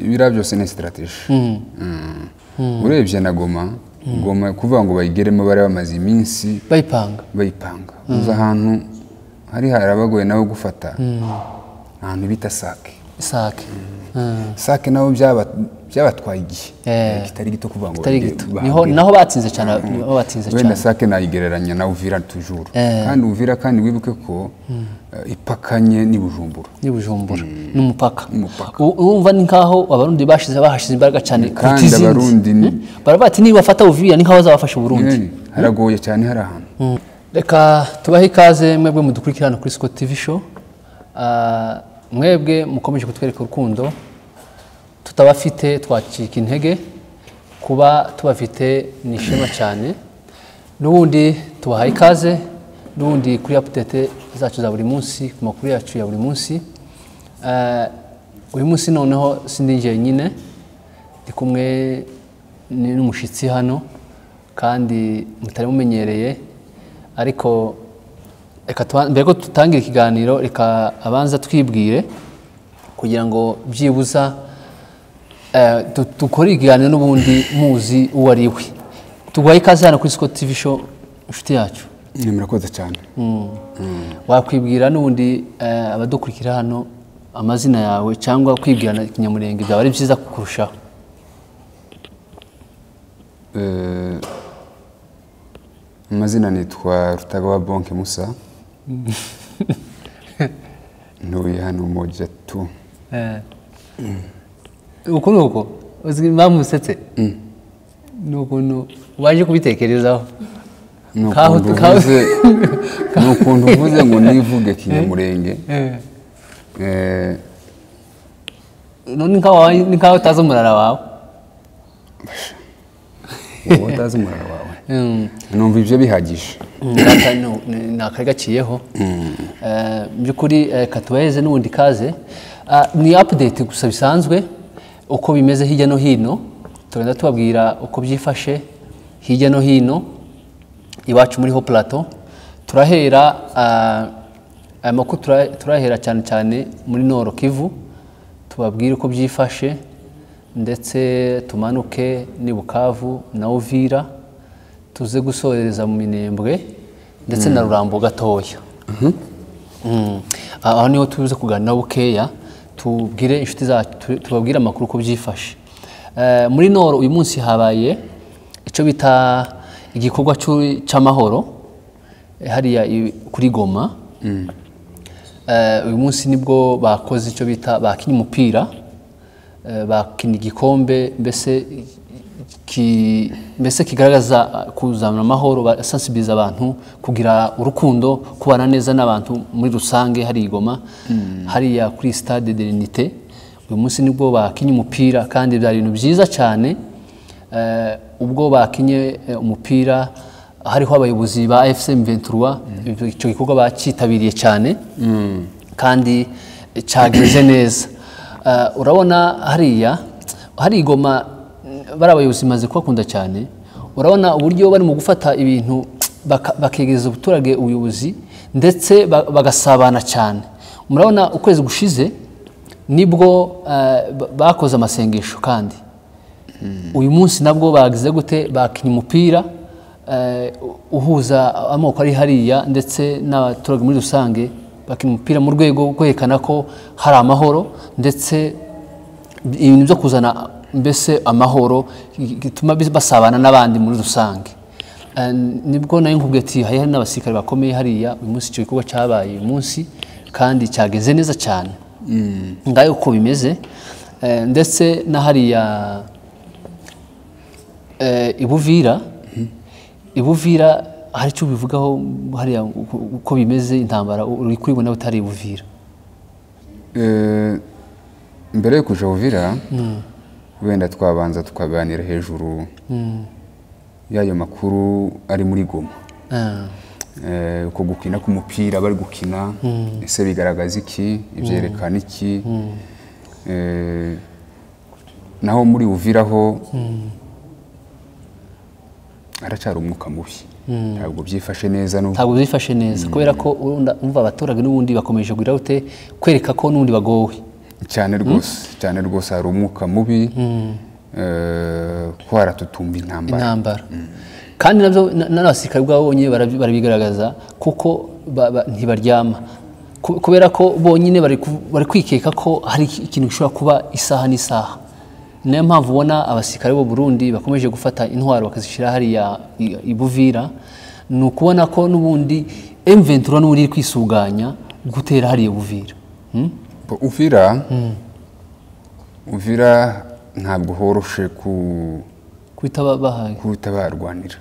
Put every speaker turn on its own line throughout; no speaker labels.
Ibira byose ni strategy. Urebye na Goma, Goma kuvuga ngo bayigeremo bari bamaze iminsi bayipanga. Uza ahantu hari harabagoye nawe gufata. Ahantu bita Sake naho byabatwaye igihe. Kitari gito kuvuga ngo
niho batsinze cyane
wenda Sake nayigereranya na Uvira toujours. Kandi Uvira kandi wibuke ko ipakanye ni Bujumbura
n'umupaka. Urumva ni nkaho abarundi bashize imbaraga cyane
kandi abarundi
barabati niba bafata Uvira ni nkaho bazabafasha Burundi.
Haragoye cyane hari ahantu.
Reka tubahe ikaze mwebwe mudukurikirana kuri Scott TV show. Mwebwe mukomeje kutwereka urukundo tutabafite twacika intege kuba tubafite nishema cyane n'ubundi tubahaye ikaze n'ubundi kuri update zacu za buri munsi ku makuru yacu ya buri munsi. Uyu munsi noneho sindinje nyine ndi kumwe n'umushitsi hano kandi mutari mumenyereye ariko mbere ko tutangira ikiganiro reka abanza twibwire kugira ngo byibuza dukore ikiganiro n'ubundi muzi uwo ari we. Tuguhaye ikaze hano kuri Scott TV show inshuti yacu.
Murakoze cyane.
Wakwibwira n'ubundi abadukurikira hano amazina yawe cyangwa kwibwirana ikinyamurenge byaba ari byiza kukurushaho.
Amazina nitwa Rutagawa Bonke Musa. Ntuye hano moja tu.
Uko uzi impamvu usetse nukuntu waje kubitekerezaho
nukuntu uvuze ngo nivuge kinyamurenge.
None nkaho utazi umurara wawe.
Utazi umurara wawe. Numva ibyo bihagije.
Nakagaciyeho. Byukuri katubaheze n'ubundi kaze. Ni update gusa bisanzwe uko bimeze hirya no hino. Tugenda tubabwira uko byifashe hirya no hino iwacu muri Ho Plateau. Turahera amakuru turahera cyane muri Nord Kivu. Tubabwira uko byifashe ndetse tumanuke ni Bukavu na Uvira. Tuze gusorereza mu Minembwe ndetse na Rurambo gatoya. Aho niho tuze kuganira bukeya tubwire inshuti zacu tubabwira amakuru ko byifashe. Muri Nord uyu munsi habaye ico bita igikorwa cy'amahoro hariya kuri Goma. Uyu munsi nibwo bakoze ico bita bakinye umupira bakina igikombe mbese kigaragaza kuzamura amahoro basensibiliza abantu kugira urukundo kubana neza n'abantu muri rusange hari Igoma hariya kuri Stade de l'Unité. Uyu munsi nibwo bakinye umupira kandi byari ibintu byiza cyane. Ubwo bakinye umupira hariho abayobozi ba FCM 23 icyo gikorwa bacitabiriye cyane kandi cyagenze neza. Urabona hari Igoma bari abayobozi maze kubakunda cyane. Urabona uburyo bari mu gufata ibintu bakegereza ubuturage ubuyobozi ndetse bagasabana cyane. Murabona ukwezi gushize nibwo bakoze amasengesho kandi uyu munsi nabwo bagize gute bakinye umupira uhuza amoko ari hariya ndetse n'abaturage muri rusange bakinye umupira mu rwego rwo kwerekana ko hari amahoro ndetse ibintu byo kuzana mbese amahoro gituma basabana n'abandi muri rusange. Nibwo nayo nkubwiye ati hari n'abasirikare bakomeye hariya uyu munsi icyo gikorwa cyabaye uyu munsi kandi cyageze neza cyane. Ngayo uko bimeze ndetse na hariya Ibuvira hari icyo bivugaho hariya uko bimeze intambara uri kubibona utari Ibuvira.
Mbere yo kuja Uvira wenda twabanza tukaganira hejuru y'ayo makuru ari muri Goma. Uko gukina k'umupira bari gukina ese bigaragaza iki ibyerekana iki. Naho muri Uvira ho aracyari umwuka mubi. Ntabwo byifashe neza kubera ko umva abaturage n'ubundi bakomeje kugira ute kwereka ko n'ubundi bagowe. cyane rwose hari umwuka mubi ko haratutumba intambara
kandi nabyo n'abasirikare bwabonye barabigaragaza kuko ntibaryama kubera ko bonyine bari kwikeka ko hari ikintu gishobora kuba isaha n'isaha. niyo mpamvu ubona abasirikare b'u Burundi bakomeje gufata intwaro bakazishyira hariya i Buvira, ni ukubona ko n'ubundi M23 n'ubundi iri kwisuganya gutera hariya Buvira.
Uvira ntabwo horoshe kutabarwanira,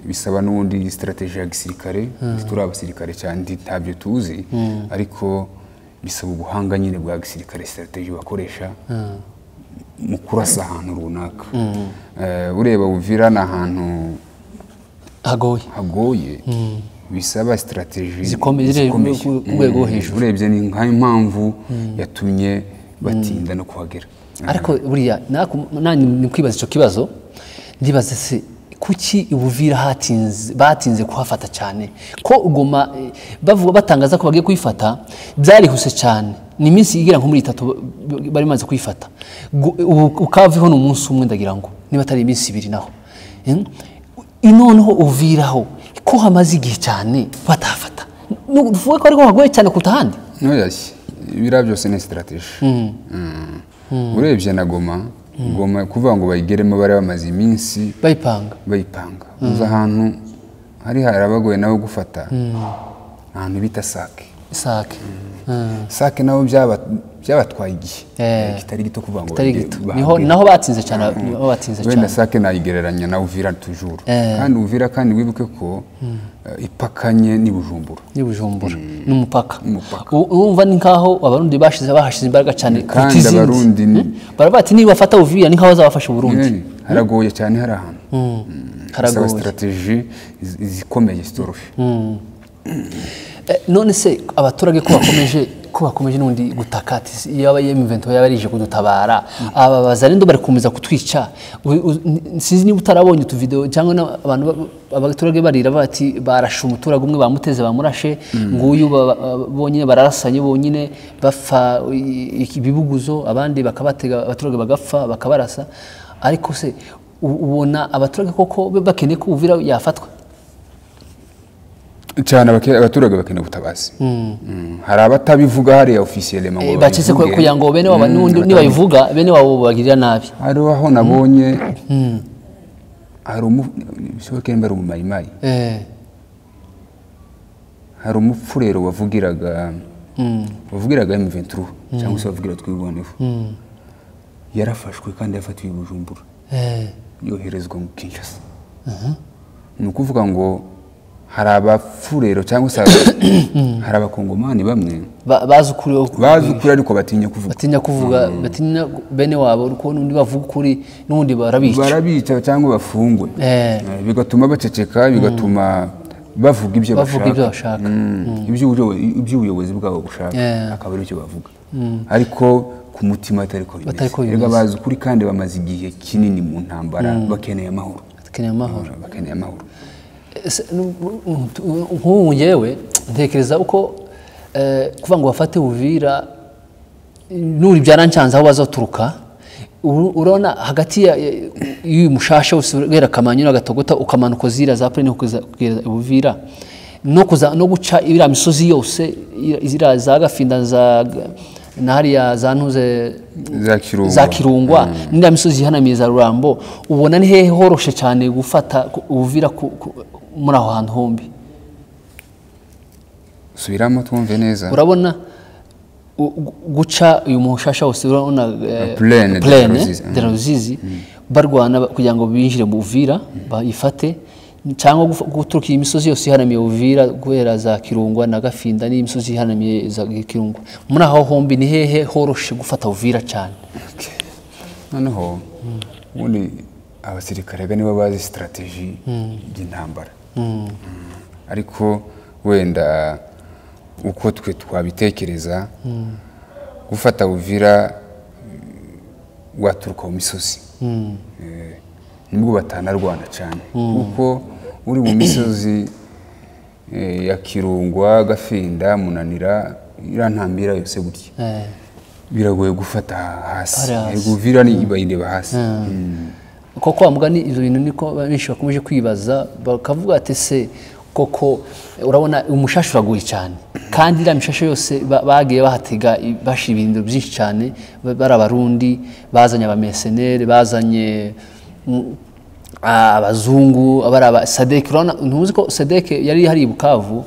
bisaba n'ubundi strategy ya gisirikare, turi abasirikare cyane ntabyo tuzi, ariko bisaba ubuhanga nyine bwa gisirikare, strategy bakoresha mu kurasa ahantu runaka. Ureba Uvira na ahantu hagoye, bisaba strategy
zikomeye urwego hejuru.
Urebye ni nk'impamvu yatumye batinda no kuhagera.
Ariko buriya ni kwibaza icyo kibazo, ndibaza se kuki Buvira batinze kuhafata cyane, ko Goma bavuga batangaza ko bagiye kuyifata byarihuse cyane, ni iminsi igira nko muri 3 bari maze kuyifata, ukaviho n'umunsi umwe ndagira ngo niba atari iminsi 2 naho inoneho Uviraho ko hamaze igihe cyane batafata, nuvuga ko ariko hagoye cyane kutahandi.
No yashye bira byose ni strategy. Urebye na Goma kuvuga ngo bayigeremo bari bamaze iminsi bayipanga uza ahantu hari harabagoye naho gufata, ahantu bita Sake naho byabatwaye igihe kitari gito kuvuga ngo
naho batsinze cyane,
wenda Sake nayigereranya na Uvira toujours, kandi Uvira kandi wibuke ko ipakanye ni Bujumbura
n'umupaka. Urumva ni nkaho abarundi bahashize imbaraga cyane
kandi abarundi
barabati niba bafata Uvira ni nkaho bazabafasha Burundi.
Haragoye cyane hari ahantu, haragoye strategy zikomeye zitoroshe.
None se abaturage ko bakomeje n'undi gutakati yaba M23 yabarije kudutabara, aba bazarendo bari kumeza kutwica. Sinzi niba utarabonye tu video cyangwa abantu abaturage barira bati barashe umuturage umwe bamuteze bamurashe, nguyu bonyine bararasanye bonyine bapfa ibibuguzo, abandi bakabatega abaturage bagapfa bakabarasa. Ariko se ubona abaturage koko bakeneye ko Uvira yafatwa
cyane, abaturage bakeneye ubutabazi. Hari abatabivuga hariya officiellement ngo
bacise ko kugira ngo bene waba n'undi nibayivuga bene wabo bagirira nabi.
Hari aho nabonye hari bishoboke mbere mu mayimayi, hari umupfurero wavugiraga M23 cyangwa se wavugira twibonyeho, yarafashwe kandi yafatiwe i Bujumbura, yoherezwa mu Kinshasa. Ni ukuvuga ngo hari abafurero cyangwa se hari abakongomani bamwe
bazi ukuri
ariko batinya kuvuga,
batinya bene wabo, uko n'undi bavuga ukuri n'undi
barabica cyangwa bafungwe, bigatuma baceceka, bigatuma bavuga ibyo bashaka, iby'ubuyobozi bwabo bushaka, akaba ari cyo bavuga, ariko ku mutima atariko bimeze. Bazi ukuri kandi bamaze igihe kinini mu ntambara, bakeneye amahoro.
Nk'ubu ngewe ntekereza uko kuvuga ngo bafate Uvira nuri byarancanze aho bazaturuka. Urabona hagati y'uyu mushasha usubira Kamanyu n'Agatogota ukamanuka zira za Plene kugeza Uvira no guca ibira misozi yose, izira za Gafinda na hariya za ntuze za Kirungwa n'indi misozi ihanamiye za Rurambo, ubona ni hehe horoshe cyane gufata Uvira muri aho hantu hombi?
Subiramo twumve neza.
Urabona guca uyu mushasha wose, urabona
Plene
de Ruzizi barwana kugira ngo binjire mu Uvira bayifate, cyangwa guturuka iyi misozi yose ihanamiye Uvira guhera za Kirungwa na Gafinda n'imisozi ihanamiye za Kirungwa. Muri aho hombi ni hehe horoshe gufata Uvira cyane?
Noneho ubundi abasirikare nibo bazi strategy y'intambara, ariko wenda uko twe twabitekereza, gufata Uvira waturuka mu misozi nibwo batanarwana cyane, kuko uri mu misozi ya Kirungwa, Gafinda, Munanira, irantambira yose gutya, biragoye gufata hasi.
Hari hasi.
Uvira ni ibayireba hasi.
koko amugani ibyo bintu niko benshi bakomeje kwibaza bakavuga ati se koko urabona umushashu uragoye cyane kandi iriya mishasho yose bagiye bahatega bashira ibintu byinshi cyane bari abarundi bazanye abameseneri bazanye abazungu abara Sadek urabona ntuzi ko Sadek yari hari Bukavu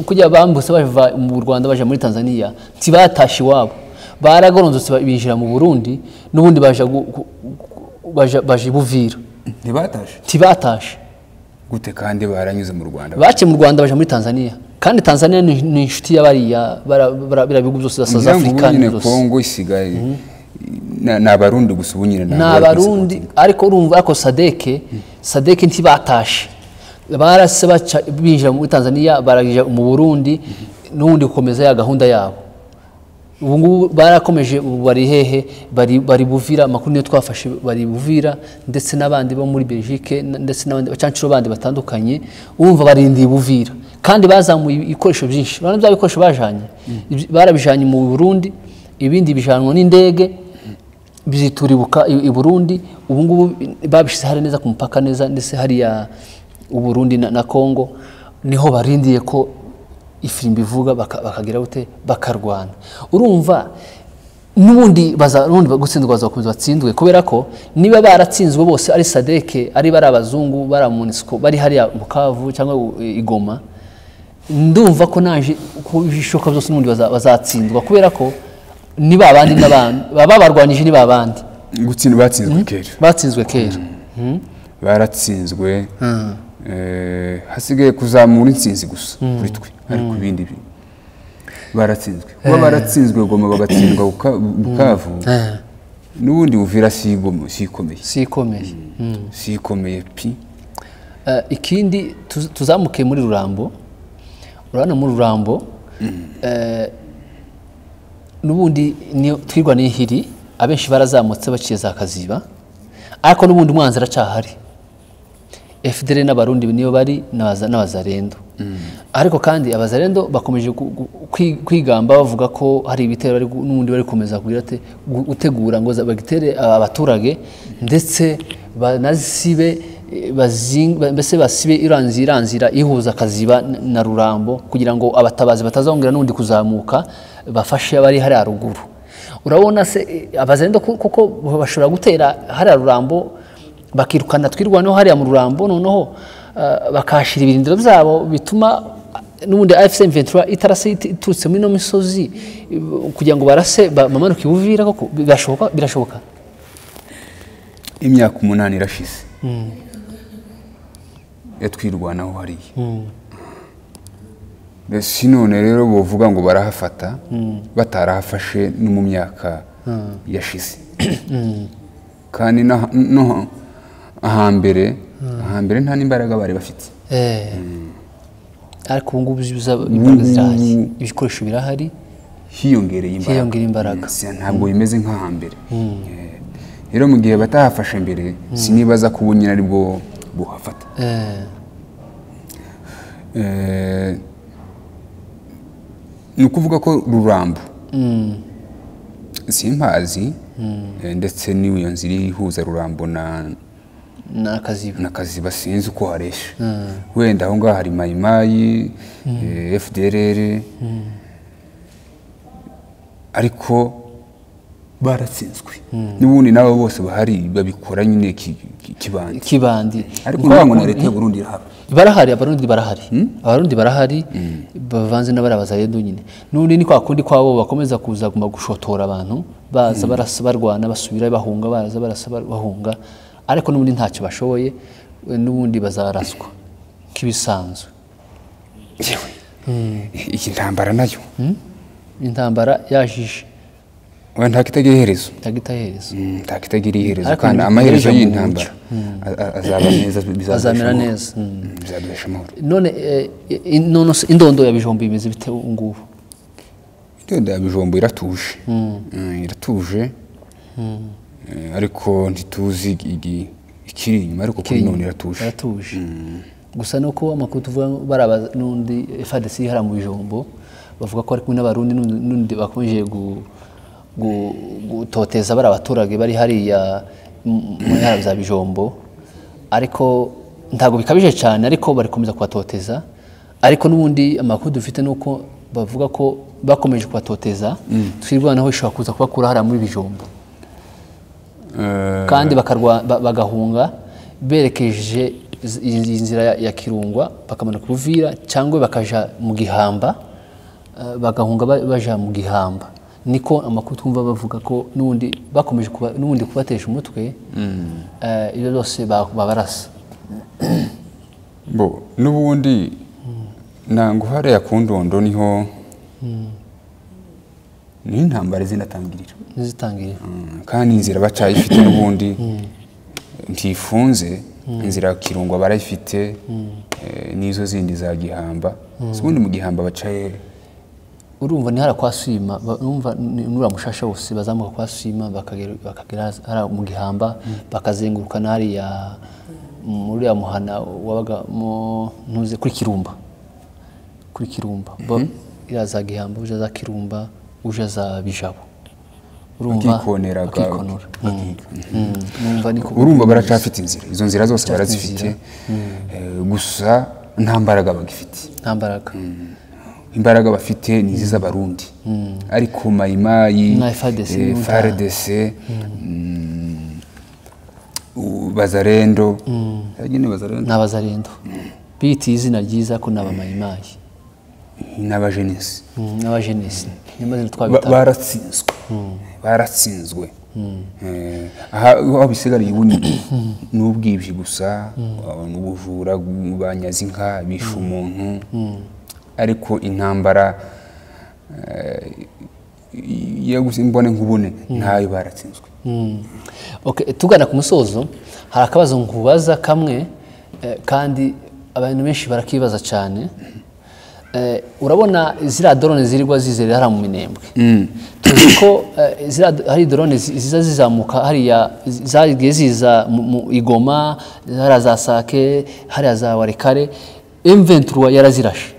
kujya bambutse bava mu Rwanda baje muri Tanzania tibatashi wabo baragoronzotse binjira mu Burundi n'ubundi baje Buvira tibatashe
gute kandi baranyuze mu Rwanda
bace mu Rwanda baje muri Tanzania kandi Tanzania ni inshuti y'abariya birabigo byose za South Africa
ni Kongo isigaye n'abarundi gusa ubunyine
n'abarundi ariko urumva ako Sadek ntibatashe barase baca binjira muri Tanzania baragije mu Burundi n'ubundi gukomeza ya gahunda yabo ubu barakomeje bari hehe bari Buvira makuru niyo twafashe bari Buvira ndetse nabandi bo muri Belgique ndetse nabandi bacanciro bandi batandukanye urumva barindiye Buvira kandi bazamuye ikoresho byinshi bana bya bikoresho bajanye barabijanye mu Burundi ibindi bijanwa n'indege bizituribuka i Burundi ubu ngubu babishize hari neza ku mupaka neza ndetse hari ya u Burundi na Kongo niho barindiye ko ifirimbi ivuga bakagira gute bakarwana urumva nubundi gutsindwa bazakomeza batsindwe kubera ko niba baratsinzwe bose ari Sadek ari bari abazungu bara Munisco bari hari ya Bukavu cyangwa Igoma ndumva ko naje kubishoka byose nubundi bazatsindwa kubera ko niba abandi n'abandi baba barwanije niba abandi
gutsindwa
batsinzwe kera
baratsinzwe hasigaye kuzamura insinzi gusa kuri twe ariko ibindi baratsinzwe kuba baratsinzwe Goma bagatsindwa Bukavu n'ubundi Uvira sikomeye pi
ikindi tuzamuke muri Rurambo urabona muri Rurambo n'ubundi twirwa n'ihiri abenshi barazamutse baciye za Kaziba ariko n'ubundi mwanzira cyahari FDL n'abarundi niyo bari n'abazarendo ariko kandi abazarendo bakomeje kwigamba bavuga ko hari ibitero bari n'ubundi bari komeza kugira ate gutegura ngo bagitere abaturage ndetse banasibe mbese basibe iranzira ihuza Kaziba na Rurambo kugira ngo abatabazi batazongera n'undi kuzamuka bafashe abari hari haruguru urabona se abazarendo kuko bashobora gutera hari Rurambo bakirukana twirwanaho hariya mu Rurambo noneho bakashira ibirindiro byabo bituma n'ubundi AFC M23 itarase iturutse muri no misozi kugira ngo barase bamanuke Buvira koko birashoboka
imyaka 8 irashize yatwirwanaho hariya mbese none rero bovuga ngo barahafata batarahafashe no mu myaka yashize kandi no ahambere nta n'imbaraga bari bafite
ariko ubu ngubu imbaraga zirahari ibikoresho birahari
hiyongereye
imbaraga
ntabwo bimeze nk'ahambere rero mu gihe batahafashe mbere sinibaza ko ubu nyine aribwo buhafata ni ukuvuga ko Rurambo simpazi ndetse n'iyo nzira ihuza Rurambo na Kaziba sinzi uko haresha wenda aho ngaho hari Mayimayi FDLR ariko baratsinzwe n'ubundi nabo bose bahari babikora nyine
kibandi
ariko ntabwo na leta y'u Burundi irahaba
barahari abarundi barahari bavanze n'abazarendo nyine n'undi ni kwa kundi kwabo bakomeza kuza gushotora abantu baza barasa barwana basubira bahunga barasa bahunga ariko n'ubundi ntacyo bashoboye n'ubundi bazaraswa kibisanzwe
iki ntambara nayo
intambara yajije
ntakitagira iherezo kandi amaherezo y'intambara
azamera neza
bizaduhesha amahoro
none indondo ya Bijombo imeze bite ngubu
indondo ya Bijombo iratuje ariko ntituzi ikiri inyuma ariko kuri none iratuje
gusa nuko amakuru tuvuga baraba n'undi FARDC hara mu Bijombo bavuga ko ari kumwe n'abarundi n'undi bakomeje gutoteza bari abaturage bari hariya mu ntara za Bijombo, ariko ntabwo bikabije cyane, ariko bari komeza kubatoteza. Ariko n'ubundi amakuru dufite nuko bavuga ko bakomeje kubatoteza, twirwanaho ishobora kuza kubakura hariya muri Bijombo, kandi bagahunga berekeje inzira ya Kirungwa bakamanuka Uvira cyangwa bakaja mu Gihamba, bagahunga baja mu Gihamba. Niko amakuru twumva bavuga ko n'ubundi bakomeje n'ubundi kubatesha umutwe, ibyo byose babarasa.
Bo n'ubundi nango hariya ku Ndondo niho ni intambara zinatangirira, kandi inzira bacayifite n'ubundi ntifunze. Inzira ya Kirungwa barayifite, n'izo zindi za Gihamba. Ubundi mu Gihamba bacaye,
urumva ni hara kwa Swima, urumva nura mushasha wose bazamuka kwa Swima bakagera hara mu Gihamba, bakazenguruka hariya muri ya muhana wabaga ntuze kuri Kirumba, bo iraza Gihamba uja za Kirumba uja za Bijabo, urumva bakikonora.
Urumva baracafite inzira, izo nzira zose barazifite, gusa nta mbaraga bagifite. Imbaraga bafite ni izi z'Abarundi, ariko Mayimayi, FARDC, Bazarendo,
n'Abazarendo biti izina ryiza ko n'aba Mayimayi
n'abajenesi, baratsinzwe. Aho bisigariye ubu n'ubwibyi gusa, n'ubujura, banyaze inka, bishe umuntu, ariko intambara yagusimbone nkubone ntayo baratsinzwe.
Okay, tugana ku musozo, hari akabazo nkubaza kamwe, kandi abantu benshi barakibaza cyane. Urabona zira drone zirirwa zizerera hara mu Minembwe, tuzi ko hari drone ziza zizamuka hariya, zagiye ziza mu Igoma, hariya za Sake, hariya za Warikare, M23 yarazirashe.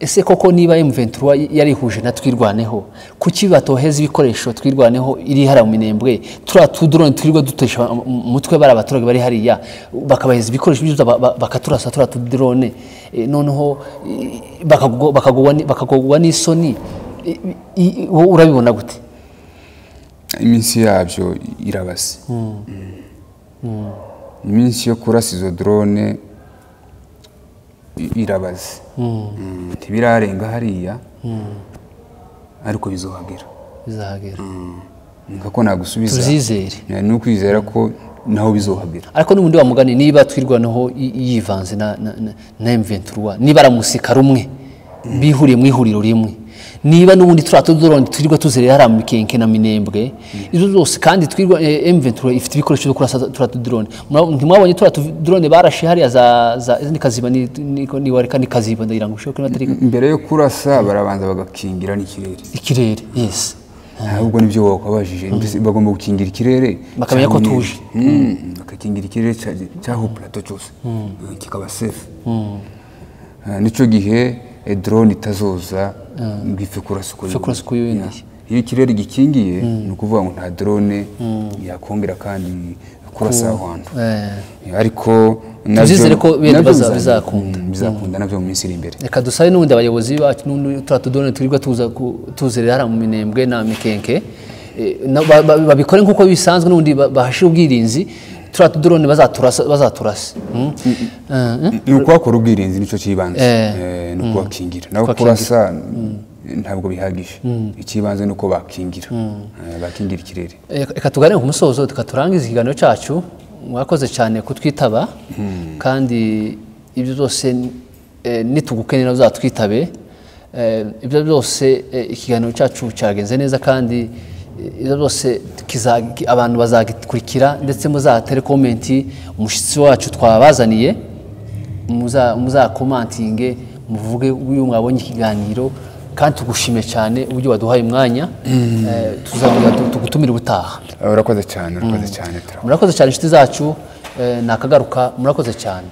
Ese koko niba M23 yarihuje na Twirwaneho, kuki batoheza ibikoresho Twirwaneho iri hara mu Minembwe, drone twirirwa dutesha umutwe bari abaturage bari hariya, bakabaheza ibikoresho byuza bakaturasa drone, noneho bakagogwa n'isoni? Urabibona gute?
Iminsi yabyo irabase, iminsi yo kurasa izo drone irabaze, ntibirarenga hariya, ariko bizohagera. Ngako nagusubiza
tuzizere,
ni ukwizera ko naho bizohagera.
Ariko n'ubundi wamugani, niba Twirwaneho yivanze na M23, niba aramusika rumwe bihuriye mu ihuriro rimwe, niba n'ubundi drone turirwa tuzerera hara mu Mikenke na Minembwe, izo zose kandi M23 ifite ibikoresho byo kurasa drone. Ntimwabonye drone barashe hariya za Kaziba ni Warika ni Kaziba, ndagira ngo ushoke n'atarika
mbere yo kurasa barabanza bagakingira n'ikirere.
Yes,
ahubwo nibyo wakabajije, bagomba gukingira ikirere,
bakamenya ko tuje,
bakakingira ikirere cyaho plateau cyose kikaba safe. Nico gihe drone itazoza ngipfe kurasa uko yindi. Iyo ikirere gikingiye ni ukuvuga ngo nta drone yakongera kandi kurasa ahantu, ariko
tuzizere ko bizakunda
nabyo mu minsi iri imbere.
Reka dusabe n'ubundi abayobozi bacu n'undi drone turirwa tuzerera hara mu Minembwe na Mikenke, babikore nk'uko bisanzwe, n'ubundi bahashe ubwirinzi, drone bazaturasa.
Ni ukwakora ubwirinzi, nicyo kibanze, ni ukwakingira. Naho kurasa ntabwo bihagije, ikibanze nuko bakingira ikirere.
Reka tuganire ku musozo, tukaturangiza ikiganiro cyacu. Mwakoze cyane kutwitaba, kandi ibyo byose nitugukenera uzatwitabe. Ibyo byose ikiganiro cyacu cyagenze neza, kandi ibyo byose abantu bazagikurikira, ndetse muzatere komenti umushyitsi wacu twabazaniye, muzakomantinge, muvuge uyu mwabonye ikiganiro, kandi tugushime cyane uburyo waduhaye umwanya. Tugutumira ubutaha.
Urakoze cyane,
murakoze cyane inshuti zacu, nakagaruka. Murakoze cyane.